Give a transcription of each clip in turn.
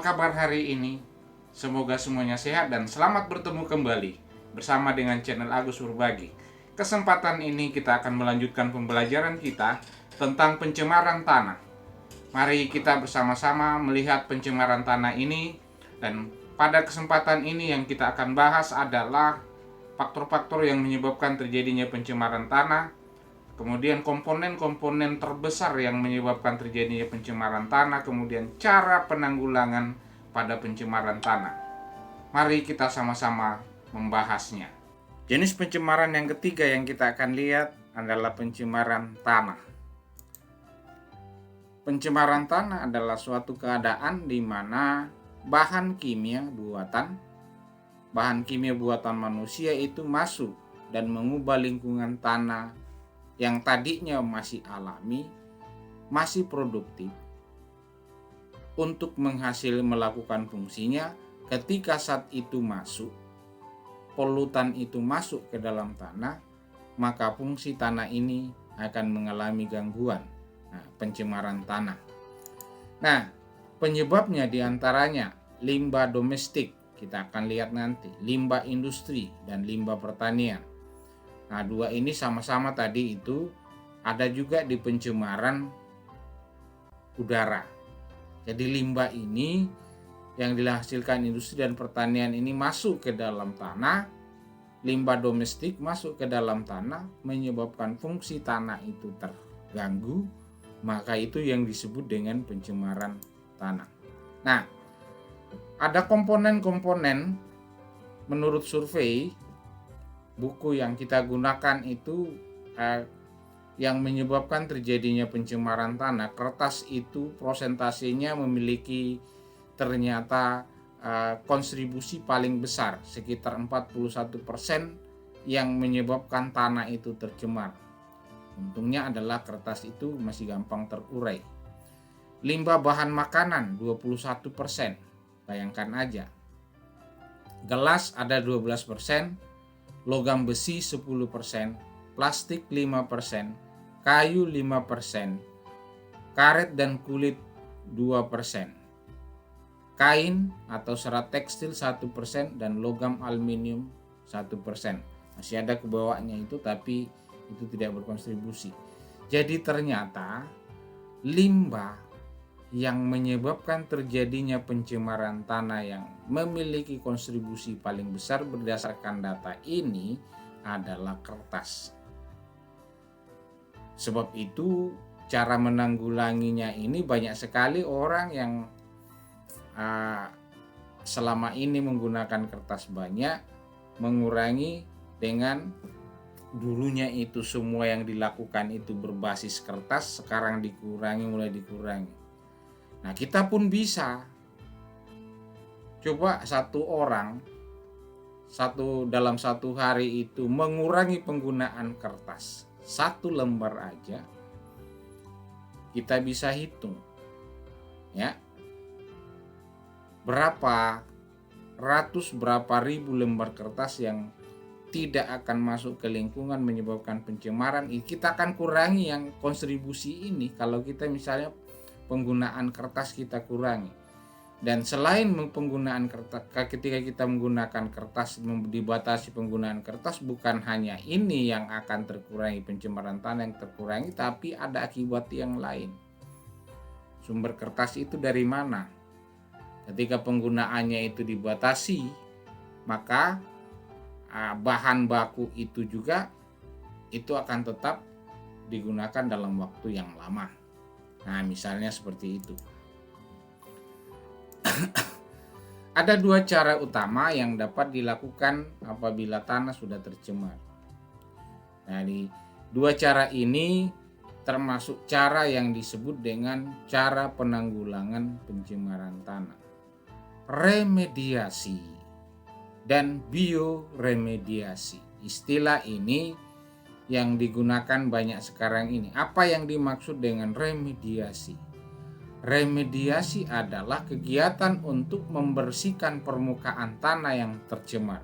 kabar hari ini? Semoga semuanya sehat dan selamat bertemu kembali bersama dengan channel Agus Berbagi. Kesempatan ini kita akan melanjutkan pembelajaran kita tentang pencemaran tanah. Mari kita bersama-sama melihat pencemaran tanah ini, dan pada kesempatan ini yang kita akan bahas adalah faktor-faktor yang menyebabkan terjadinya pencemaran tanah, kemudian komponen-komponen terbesar yang menyebabkan terjadinya pencemaran tanah, kemudian cara penanggulangan pada pencemaran tanah. Mari kita sama-sama membahasnya. Jenis pencemaran yang ketiga yang kita akan lihat adalah pencemaran tanah. Pencemaran tanah adalah suatu keadaan di mana bahan kimia buatan manusia itu masuk dan mengubah lingkungan tanah yang tadinya masih alami, masih produktif, untuk melakukan fungsinya. Ketika saat itu polutan itu masuk ke dalam tanah, maka fungsi tanah ini akan mengalami gangguan. Pencemaran tanah. Penyebabnya diantaranya limbah domestik, kita akan lihat nanti, limbah industri dan limbah pertanian. Dua ini sama-sama tadi itu ada juga di pencemaran udara. Jadi limbah ini yang dihasilkan industri dan pertanian ini masuk ke dalam tanah, limbah domestik masuk ke dalam tanah, menyebabkan fungsi tanah itu terganggu, maka itu yang disebut dengan pencemaran tanah. Ada komponen-komponen menurut survei buku yang kita gunakan itu yang menyebabkan terjadinya pencemaran tanah. Kertas itu prosentasenya memiliki ternyata kontribusi paling besar, sekitar 41% yang menyebabkan tanah itu tercemar. Untungnya adalah kertas itu masih gampang terurai. Limbah bahan makanan 21%, bayangkan aja. Gelas ada 12%, logam besi 10%, plastik 5%, kayu 5%, karet dan kulit 2%, kain atau serat tekstil 1%, dan logam aluminium 1%. Masih ada ke bawahnya itu, tapi itu tidak berkontribusi. Jadi ternyata limbah yang menyebabkan terjadinya pencemaran tanah yang memiliki kontribusi paling besar berdasarkan data ini adalah kertas. Sebab itu cara menanggulanginya ini banyak sekali orang yang selama ini menggunakan kertas banyak, mengurangi dengan dulunya itu semua yang dilakukan itu berbasis kertas, sekarang mulai dikurangi. Kita pun bisa coba dalam satu hari itu mengurangi penggunaan kertas 1 lembar aja. Kita bisa hitung ya, berapa ribu lembar kertas yang tidak akan masuk ke lingkungan menyebabkan pencemaran. Kita akan kurangi yang kontribusi ini kalau kita misalnya penggunaan kertas kita kurangi. Dan selain penggunaan kertas, ketika kita menggunakan kertas, dibatasi penggunaan kertas, bukan hanya ini yang akan terkurangi, pencemaran tanah yang terkurangi, tapi ada akibat yang lain. Sumber kertas itu dari mana? Ketika penggunaannya itu dibatasi, maka bahan baku itu juga itu akan tetap digunakan dalam waktu yang lama. Misalnya seperti itu. Ada 2 cara utama yang dapat dilakukan apabila tanah sudah tercemar. Di 2 cara ini termasuk cara yang disebut dengan cara penanggulangan pencemaran tanah. Remediasi dan bioremediasi. Istilah ini yang digunakan banyak sekarang ini. Apa yang dimaksud dengan remediasi? Remediasi adalah kegiatan untuk membersihkan permukaan tanah yang tercemar.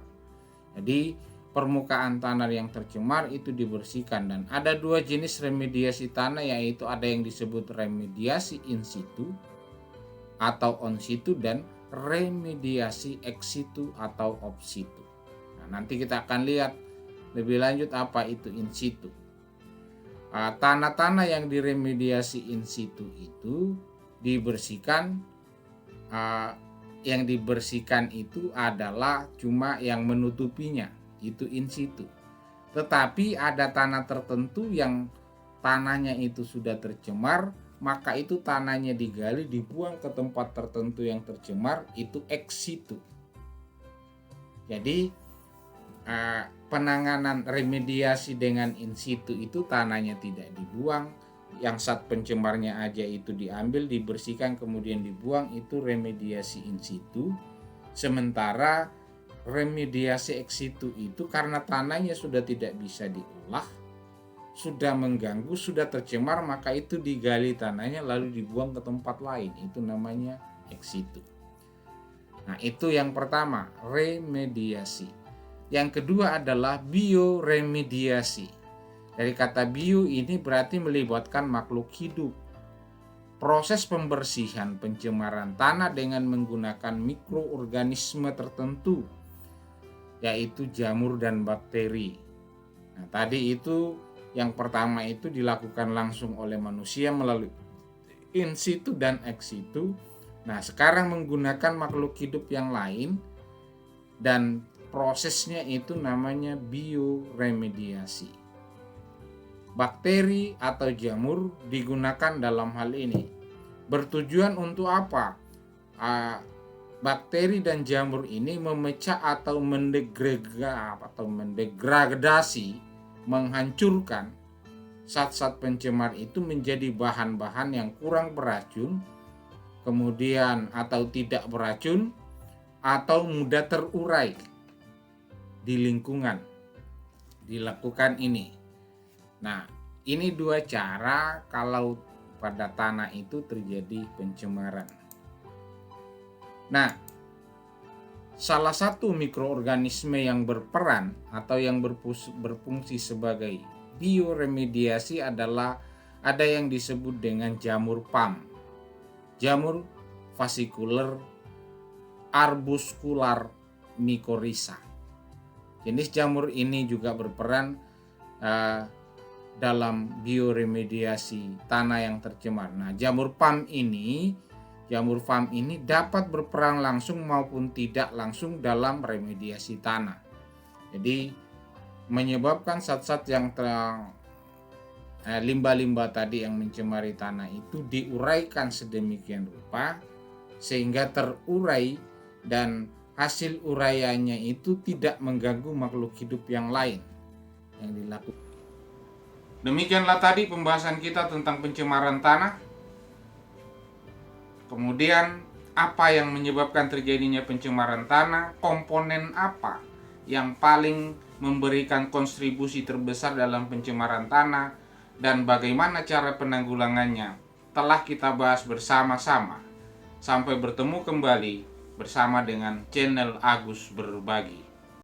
Jadi permukaan tanah yang tercemar itu dibersihkan, dan ada 2 jenis remediasi tanah, yaitu ada yang disebut remediasi in situ, atau on situ dan remediasi ex situ atau off situ. Nah, nanti kita akan lihat lebih lanjut apa itu in situ. Tanah-tanah yang diremediasi in situ itu dibersihkan. Yang dibersihkan itu adalah cuma yang menutupinya, itu in situ. Tetapi ada tanah tertentu yang tanahnya itu sudah tercemar, maka itu tanahnya digali, dibuang ke tempat tertentu yang tercemar, itu ex situ. Jadi penanganan remediasi dengan in situ itu tanahnya tidak dibuang, yang zat pencemarnya aja itu diambil, dibersihkan, kemudian dibuang, itu remediasi in situ. Sementara remediasi ex situ itu karena tanahnya sudah tidak bisa diolah, sudah mengganggu, sudah tercemar, maka itu digali tanahnya lalu dibuang ke tempat lain, itu namanya ex situ. Nah, itu yang pertama, remediasi. Yang kedua adalah bioremediasi. Dari kata bio ini berarti melibatkan makhluk hidup. Proses pembersihan pencemaran tanah dengan menggunakan mikroorganisme tertentu, yaitu jamur dan bakteri. Nah, tadi itu yang pertama itu dilakukan langsung oleh manusia melalui in situ dan ex situ. Nah, sekarang menggunakan makhluk hidup yang lain dan prosesnya itu namanya bioremediasi. Bakteri atau jamur digunakan dalam hal ini. Bertujuan untuk apa? Bakteri dan jamur ini memecah atau mendegradasi, menghancurkan zat-zat pencemar itu menjadi bahan-bahan yang kurang beracun, kemudian atau tidak beracun, atau mudah terurai di lingkungan. Dilakukan ini. Nah, ini dua cara kalau pada tanah itu terjadi pencemaran. Nah, salah satu mikroorganisme yang berperan atau yang berfungsi sebagai bioremediasi adalah ada yang disebut dengan jamur PAM. Jamur fascikular arbuscular mycorrhiza. Jenis jamur ini juga berperan dalam bioremediasi tanah yang tercemar. Nah, jamur PAM ini dapat berperan langsung maupun tidak langsung dalam remediasi tanah. Jadi menyebabkan zat-zat yang limbah-limbah tadi yang mencemari tanah itu diuraikan sedemikian rupa sehingga terurai dan hasil uraiannya itu tidak mengganggu makhluk hidup yang lain yang dilakukan. Demikianlah tadi pembahasan kita tentang pencemaran tanah. Kemudian apa yang menyebabkan terjadinya pencemaran tanah, komponen apa yang paling memberikan kontribusi terbesar dalam pencemaran tanah, dan bagaimana cara penanggulangannya telah kita bahas bersama-sama. Sampai bertemu kembali bersama dengan channel Agus Berbagi.